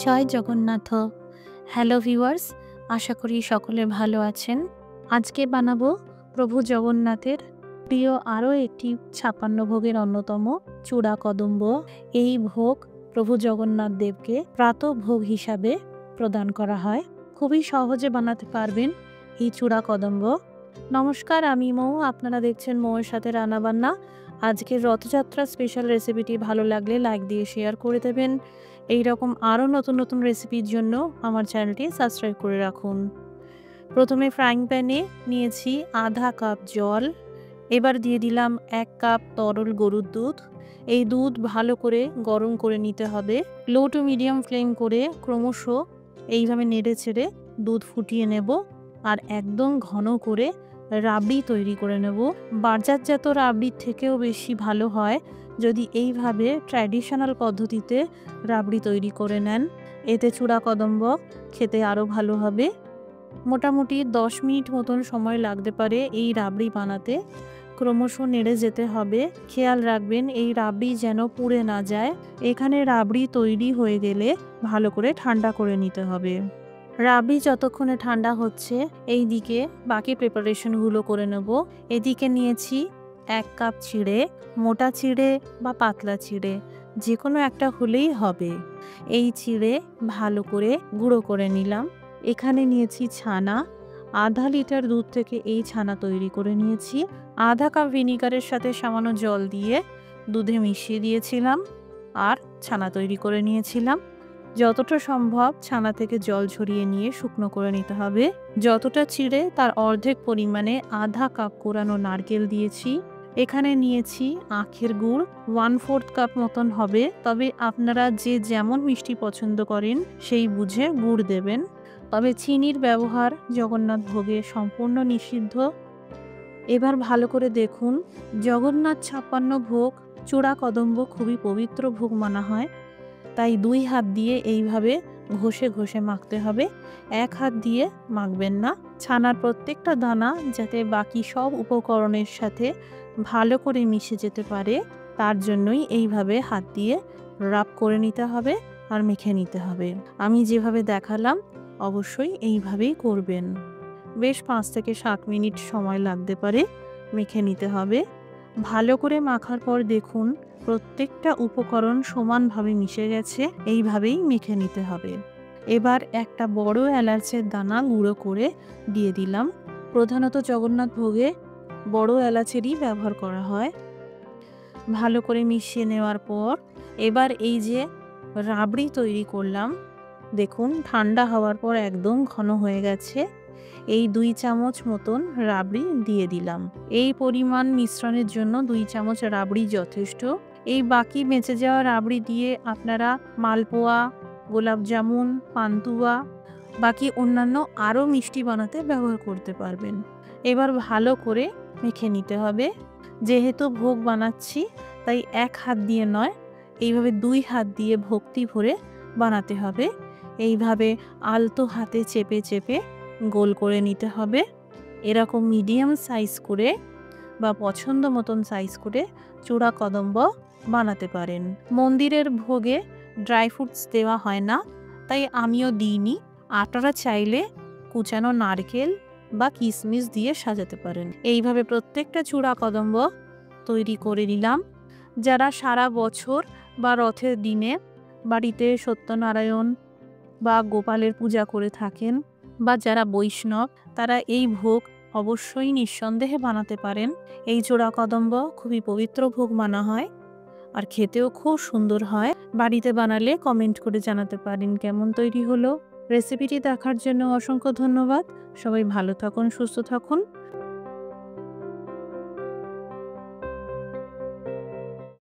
জয় Jagannath. Hello viewers, আশা করি সকলে ভালো আছেন। আজকে বানাবো প্রভু জগন্নাথের প্রিয় আরও একটি ৫৬ ভোগের অন্যতম চূড়া কদম্ব। এই ভোগ প্রভু জগন্নাথ দেবকে প্রাতঃ ভোগ হিসাবে প্রদান করা হয়। খুবই সহজে বানাতে পারবেন এই চূড়া কদম্ব। নমস্কার, আমি মৌ, আপনারা দেখছেন মৌয়ের সাথে রান্নাবান্না। আজকের রথযাত্রা স্পেশাল রেসিপিটি ভালো লাগলে লাইক দিয়ে শেয়ার করে দেবেন। এই রকম আরও নতুন নতুন রেসিপির জন্য আমার চ্যানেলটি সাবস্ক্রাইব করে রাখুন। প্রথমে ফ্রাইং প্যানে নিয়েছি আধা কাপ জল। এবার দিয়ে দিলাম ১ কাপ তরল গরুর দুধ। এই দুধ ভালো করে গরম করে নিতে হবে। লো টু মিডিয়াম ফ্লেম করে ক্রমশ এইভাবে নেড়ে ছেড়ে দুধ ফুটিয়ে নেব আর একদম ঘন করে রাবড়ি তৈরি করে নেব। বাজারজাত রাবড়ির থেকেও বেশি ভালো হয় যদি এইভাবে ট্র্যাডিশনাল পদ্ধতিতে রাবড়ি তৈরি করে নেন। এতে চূড়া কদম্ব খেতে আরও ভালো হবে। মোটামুটি ১০ মিনিট মতন সময় লাগতে পারে এই রাবড়ি বানাতে। ক্রমশ নেড়ে যেতে হবে। খেয়াল রাখবেন এই রাবড়ি যেন পুড়ে না যায়। এখানে রাবড়ি তৈরি হয়ে গেলে ভালো করে ঠান্ডা করে নিতে হবে। রাবড়ি যতক্ষণে ঠান্ডা হচ্ছে এই দিকে বাকি প্রিপারেশনগুলো করে নেব। এদিকে নিয়েছি ১ কাপ চিড়ে, মোটা চিড়ে বা পাতলা চিড়ে যে কোনো একটা হলেই হবে। এই চিড়ে ভালো করে গুঁড়ো করে নিলাম। এখানে নিয়েছি ছানা, আধা লিটার দুধ থেকে এই ছানা তৈরি করে নিয়েছি। আধা কাপ ভিনিগারের সাথে সামান্য জল দিয়ে দুধে মিশিয়ে দিয়েছিলাম আর ছানা তৈরি করে নিয়েছিলাম। যতটা সম্ভব ছানা থেকে জল ঝরিয়ে নিয়ে শুকনো করে নিতে হবে। যতটা চিড়ে তার অর্ধেক পরিমাণে আধা কাপ কোরানো নারকেল দিয়েছি। এখানে নিয়েছি আখের গুড়, 1/4 কাপ মতন হবে, তবে আপনারা যে যেমন মিষ্টি পছন্দ করেন সেই বুঝে গুড় দেবেন। তবে চিনির ব্যবহার জগন্নাথ ভোগে সম্পূর্ণ নিষিদ্ধ। এবার ভালো করে দেখুন, জগন্নাথ ৫৬ ভোগ চূড়া কদম্ব খুবই পবিত্র ভোগ মানা হয়, তাই ২ হাত দিয়ে এইভাবে ঘষে ঘষে মাখতে হবে। ১ হাত দিয়ে মাখবেন না। ছানার প্রত্যেকটা দানা যাতে বাকি সব উপকরণের সাথে ভালো করে মিশে যেতে পারে তার জন্যই এইভাবে হাত দিয়ে রাব করে নিতে হবে আর মেখে নিতে হবে। আমি যেভাবে দেখালাম অবশ্যই এইভাবেই করবেন। বেশ ৫ থেকে ৭ মিনিট সময় লাগতে পারে মেখে নিতে হবে। ভালো করে মাখার পর দেখুন প্রত্যেকটা উপকরণ সমানভাবে মিশে গেছে। এইভাবেই মেখে নিতে হবে। এবার একটা বড় এলাচের দানা গুঁড়ো করে দিয়ে দিলাম। প্রধানত জগন্নাথ ভোগে বড় এলাচেরই ব্যবহার করা হয়। ভালো করে মিশিয়ে নেওয়ার পর এবার এই যে রাবড়ি তৈরি করলাম, দেখুন ঠান্ডা হওয়ার পর একদম ঘন হয়ে গেছে। এই ২ চামচ মতন রাবড়ি দিয়ে দিলাম। এই পরিমাণ মিশ্রণের জন্য ২ চামচ রাবড়ি যথেষ্ট। এই বাকি বেঁচে যাওয়া রাবড়ি দিয়ে আপনারা মালপোয়া, গোলাপ জামুন, পান্তুয়া, বাকি অন্যান্য আরও মিষ্টি বানাতে ব্যবহার করতে পারবেন। এবার ভালো করে মেখে নিতে হবে। যেহেতু ভোগ বানাচ্ছি তাই ১ হাত দিয়ে নয়, এইভাবে ২ হাত দিয়ে ভক্তি ভরে বানাতে হবে। এইভাবে আলতো হাতে চেপে চেপে গোল করে নিতে হবে। এরকম মিডিয়াম সাইজ করে বা পছন্দ মতন সাইজ করে চূড়া কদম্ব বানাতে পারেন। মন্দিরের ভোগে ড্রাই ফ্রুটস দেওয়া হয় না, তাই আমিও দিইনি। আপনারা চাইলে কুচানো নারকেল বা কিশমিশ দিয়ে সাজাতে পারেন। এইভাবে প্রত্যেকটা চূড়া কদম্ব তৈরি করে নিলাম। যারা সারা বছর বা রথের দিনে বাড়িতে সত্যনারায়ণ বা গোপালের পূজা করে থাকেন বা যারা বৈষ্ণব তারা এই ভোগ অবশ্যই নিঃসন্দেহে বানাতে পারেন। এই চূড়া কদম্ব খুবই পবিত্র ভোগ মানা হয় আর খেতেও খুব সুন্দর হয়। বাড়িতে বানালে কমেন্ট করে জানাতে পারেন কেমন তৈরি হলো। রেসিপিটি দেখার জন্য অসংখ্য ধন্যবাদ। সবাই ভালো থাকুন, সুস্থ থাকুন।